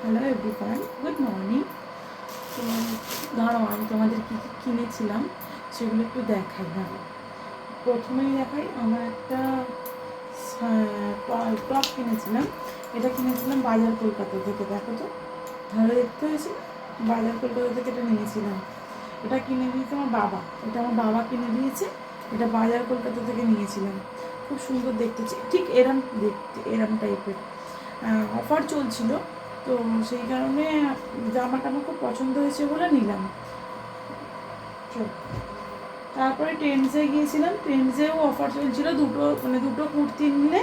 Hello everyone, good morning. তো দাঁড়াও, আমি তোমাদের কী কী কিনেছিলাম সেগুলো একটু দেখাই। দাঁড়াও, প্রথমেই দেখাই, আমার একটা টপ কিনেছিলাম। এটা কিনেছিলাম বাজার কলকাতা থেকে। দেখো তো, ভালো দেখতে হয়েছে। বাজার কলকাতা থেকে এটা নিয়েছিলাম। এটা কিনে দিয়েছে আমার বাবা। এটা আমার বাবা কিনে দিয়েছে। এটা বাজার কলকাতা থেকে নিয়েছিলাম। খুব সুন্দর দেখতে, ঠিক এরম দেখতে, এরম টাইপের। অফার চলছিল, তো সেই কারণে জামাটা আমার খুব পছন্দ হয়েছে বলে নিলাম। তারপরে ট্রেন্ডসে গিয়েছিলাম। ট্রেন্ডসেও অফার চলছিল, দুটো কুর্তি নিলে,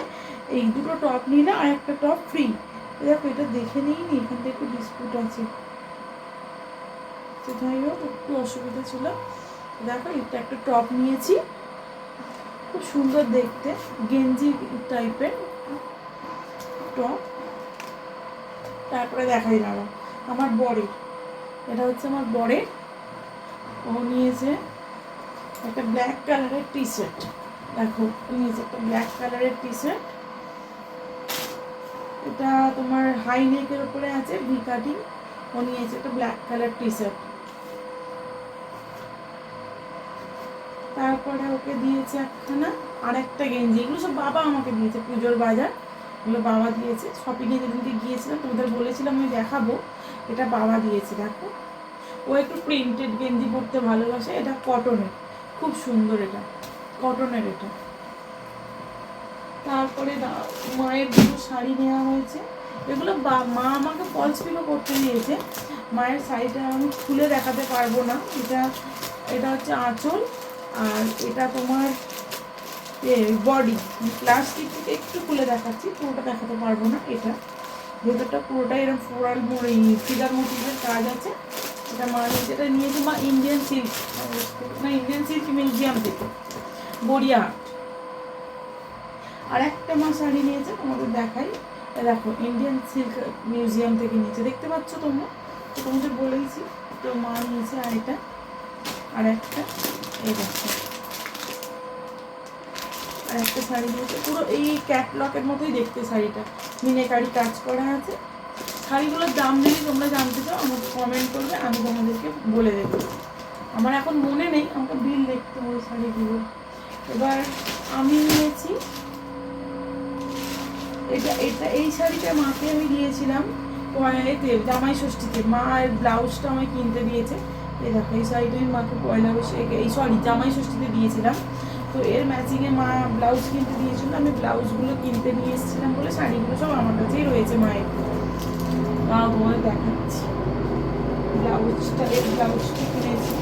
এই দুটো টপ নিলে আর একটা টপ ফ্রি। দেখো, এটা দেখে নিইনি, এখান থেকে একটু ডিসপুট আছে, তো যাই হোক একটু অসুবিধা ছিল। দেখো, এটা একটা টপ নিয়েছি, খুব সুন্দর দেখতে, গেঞ্জি টাইপের টপ। তারপরে দেখাই দাঁড়ো, আমার বরের, এটা হচ্ছে আমার বরের। ও নিয়েছে একটা ব্ল্যাক কালারের টি শার্ট। দেখো, নিয়েছে একটা ব্ল্যাক কালারের টি শার্ট। এটা তোমার হাই নেকের উপরে আছে, ভি কাটিং। ও নিয়েছে একটা ব্ল্যাক কালার টি শার্ট। তারপরে ওকে দিয়েছে একখানা আর একটা গেঞ্জি। এগুলো সব বাবা আমাকে দিয়েছে, পুজোর বাজার এগুলো বাবা দিয়েছে। শপিংয়ে যেদিনকে গিয়েছিলাম, তোমাদের বলেছিলাম আমি দেখাবো, এটা বাবা দিয়েছে। দেখো, ও একটু প্রিন্টেড গেঞ্জি পরতে ভালোবাসে। এটা কটনের, খুব সুন্দর, এটা কটনের এটা। তারপরে মায়ের দুটো শাড়ি নেওয়া হয়েছে। এগুলো মা আমাকে ফলস পিকও করতে দিয়েছে। মায়ের শাড়িটা আমি খুলে দেখাতে পারবো না। এটা হচ্ছে আঁচল, আর এটা তোমার বডি। প্লাস্টিক থেকে একটু খুলে দেখাচ্ছি, পুরোটা দেখাতে পারবো না। এটা ভেতরটা পুরোটাই এরকম ফ্লোরাল ফিগার মোটিভের কাজ আছে। এটা মা নিয়েছে। এটা নিয়েছে মা ইন্ডিয়ান সিল্ক, না ইন্ডিয়ান সিল্ক মিউজিয়াম থেকে, গড়িয়াহাট। আর একটা মা শাড়ি নিয়েছে, তোমাদের দেখাই। দেখো, ইন্ডিয়ান সিল্ক মিউজিয়াম থেকে নিয়েছে, দেখতে পাচ্ছ তোমরা, তো তোমাদের বলেইছি। তো মা নিয়েছে আর এটা, আর একটা, এই দেখো, আর একটা শাড়ি নিয়েছে। পুরো এই ক্যাটলকের মতোই দেখতে শাড়িটা, মিনেকারি কাজ করা আছে। শাড়িগুলোর দাম যদি তোমরা জানতে চাও আমাকে কমেন্ট করবে, আমি তোমাদেরকে বলে দেবো। আমার এখন মনে নেই, আমাকে বিল দেখতে হবে শাড়িগুলো। এবার আমি নিয়েছি এই শাড়িটা মাকে আমি দিয়েছিলাম এতে জামাই ষষ্ঠীতে। মা এর ব্লাউজটা আমায় কিনতে দিয়েছে। এই দেখো, এই শাড়িটা আমি মাকে পয়লা বৈশাখে, জামাই ষষ্ঠীতে দিয়েছিলাম। তো এর ম্যাচিংয়ে মা ব্লাউজ কিনতে দিয়েছিল। আমি ব্লাউজগুলো কিনতে নিয়ে এসেছিলাম বলে শাড়িগুলো সব আমার কাছেই রয়েছে মায়ের। তোমাদের দেখাচ্ছি ব্লাউজটা, এর ব্লাউজটা কিনেছি।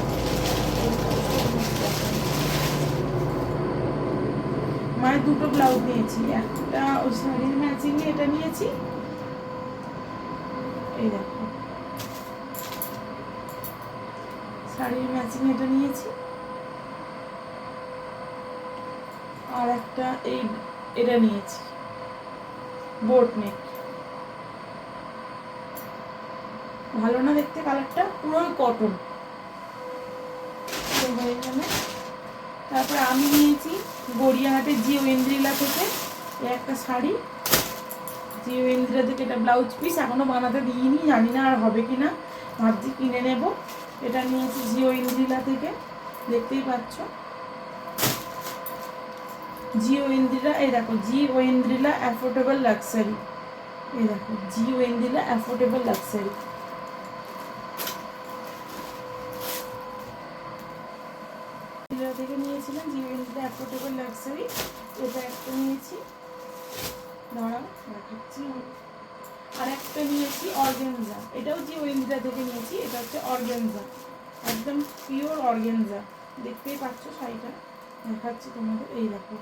মায়ের দুটো ব্লাউজ নিয়েছি, একটা ওই শাড়ির ম্যাচিংয়ে এটা নিয়েছি। এই দেখো, শাড়ির ম্যাচিং এটা নিয়েছি। আর একটা এটা নিয়েছি, বোট নেক। ভালো না দেখতে কালারটা, পুরো কটন। তারপরে আমি নিয়েছি গড়িয়াহাটের জিও ইন্দ্রিলা থেকে একটা শাড়ি। জিও ইন্দ্রিলা থেকে এটা ব্লাউজ পিস, এখনো বানাতে দিইনি, জানি না আর হবে কিনা, ভাবছি কিনে নেব। এটা নিয়েছি জিও ইন্দ্রিলা থেকে, দেখতেই পাচ্ছ জিও ইন্দ্রিলা। এই দেখো, জিও ইন্দ্রিলা অ্যাফোর্ডেবল লাক্সারি। এই দেখো, জিও ইন্দ্রিলা অ্যাফোর্ডেবল লাক্সারি। থেকে নিয়েছিলাম জিও ইন্দ্রিলা অ্যাফোর্ডেবল লাক্সারি। এটা একটা নিয়েছি, দাঁড়াও দেখাচ্ছি। আর একটা নিয়েছি অর্গানজা, এটাও জিও ইন্দ্রিলা থেকে নিয়েছি। এটা হচ্ছে অর্গানজা, একদম পিওর অর্গানজা। দেখতেই পাচ্ছ শাড়িটা, দেখাচ্ছি তোমাদের। এই দেখো,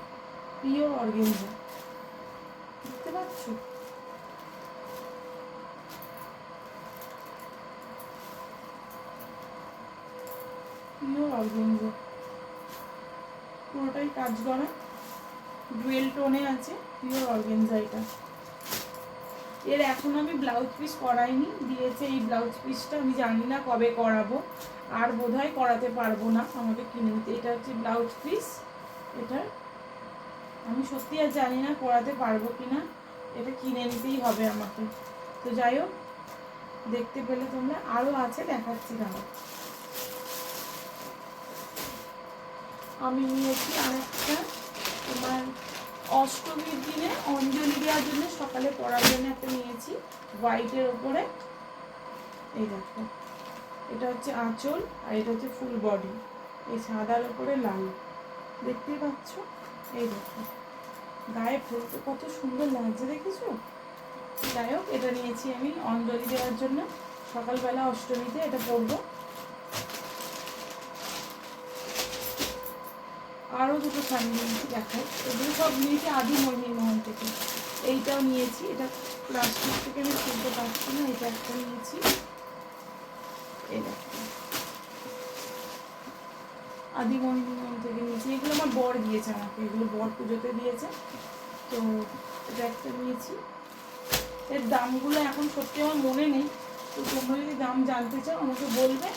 পিওর অর্গানজা, দেখতে পাচ্ছ? পিওর অর্গানজা, পুরোটাই কাজ করা, ডুয়েল টোনে আছে, পিওর অর্গানজা এটা। এর এখন আমি ব্লাউজ পিস করাইনি, দিয়েছে এই ব্লাউজ পিসটা। আমি জানি না কবে করাবো, আর বোধহয় করাতে পারবো না, আমাকে কিনে নিতে। এটা হচ্ছে ব্লাউজ পিস এটার। আমি সত্যি আর জানি না করাতে পারবো কিনা, এটা কিনে নিতেই হবে আমাকে। তো যাই হোক, দেখতে পেলে তোমরা। আরও আছে, দেখাচ্ছি দাঁড়াও। আমি নিয়েছি আরেকটা তোমার অষ্টমীর দিনে অঞ্জলি দেওয়ার জন্য, সকালে পরার জন্য একটা নিয়েছি হোয়াইটের ওপরে। এই দেখো, এটা হচ্ছে আঁচল আর এটা হচ্ছে ফুল বডি, এই সাদার ওপরে লাল, দেখতেই পাচ্ছ। এই দেখো গায়ে ফুলতে কত সুন্দর লাগছে, দেখেছো? যাই হোক, এটা নিয়েছি আমি অঞ্জলি দেওয়ার জন্য, সকালবেলা অষ্টমীতে এটা পরবো। আরও দুটো শাড়ি নিয়েছি, দেখো এগুলো সব নিয়েছি আদি মোহন থেকে। এইটাও নিয়েছি, এটা প্লাস্টিক থেকে আমি খুলতে পারছি না, এটা একটা নিয়েছি। এই দেখো আদি মোহন থেকে নিয়েছি, এগুলো আমার বর দিয়েছে আমাকে, এগুলো বর পুজোতে দিয়েছে। তো এটা একটা নিয়েছি। এর দামগুলো এখন সত্যি আমার মনে নেই, তো তোমরা যদি দাম জানতে চাও আমাকে বলবে,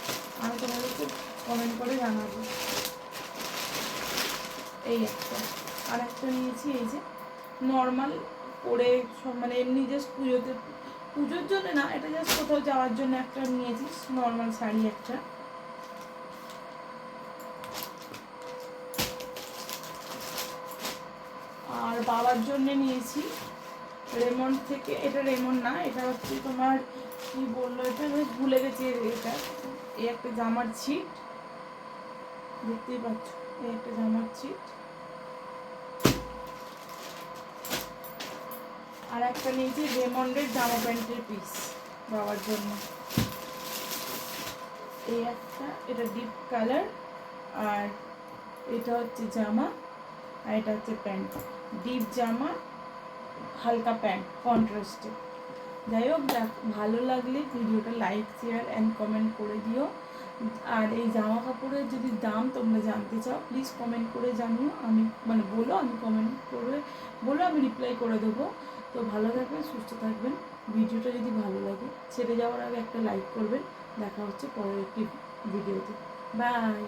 আমি তোমাদেরকে কমেন্ট করে জানাবো। এই একটা আর একটা নিয়েছি, এই যে নর্মাল পরে সব, মানে এমনি জাস্ট পুজোতে, পুজোর জন্য না, এটা জাস্ট কোথাও যাওয়ার জন্য একটা নিয়েছি, নর্মাল শাড়ি একটা। আর বাবার জন্য নিয়েছি রেমন্ড থেকে, এটা রেমন্ড না, এটা হচ্ছে তোমার কি বললো, এটা আমি ভুলে গেছি। এটা এই একটা জামার ছিট, দেখতেই পাচ্ছ, এই একটা জামার ছিট। আর একটা নিয়েছি রেমন্ডের জামা প্যান্টের পিস বাবার জন্য, এই একটা, এটা ডিপ কালার, আর এটা হচ্ছে জামা, আর এটা হচ্ছে প্যান্ট, ডিপ জামা হালকা প্যান্ট কন্ট্রাস্টে। যাই হোক, ভালো লাগলে ভিডিওটা লাইক শেয়ার অ্যান্ড কমেন্ট করে দিও। আর এই জামা কাপড়ের যদি দাম তোমরা জানতে চাও প্লিজ কমেন্ট করে জানিও, আমি মানে বলো, আমি কমেন্ট করে বলো, আমি রিপ্লাই করে দেবো। তো ভালো থাকবেন, সুস্থ থাকবেন। ভিডিওটা যদি ভালো লাগে ছেড়ে যাওয়ার আগে একটা লাইক করবেন। দেখা হচ্ছে পরের একটি ভিডিওতে। বাই।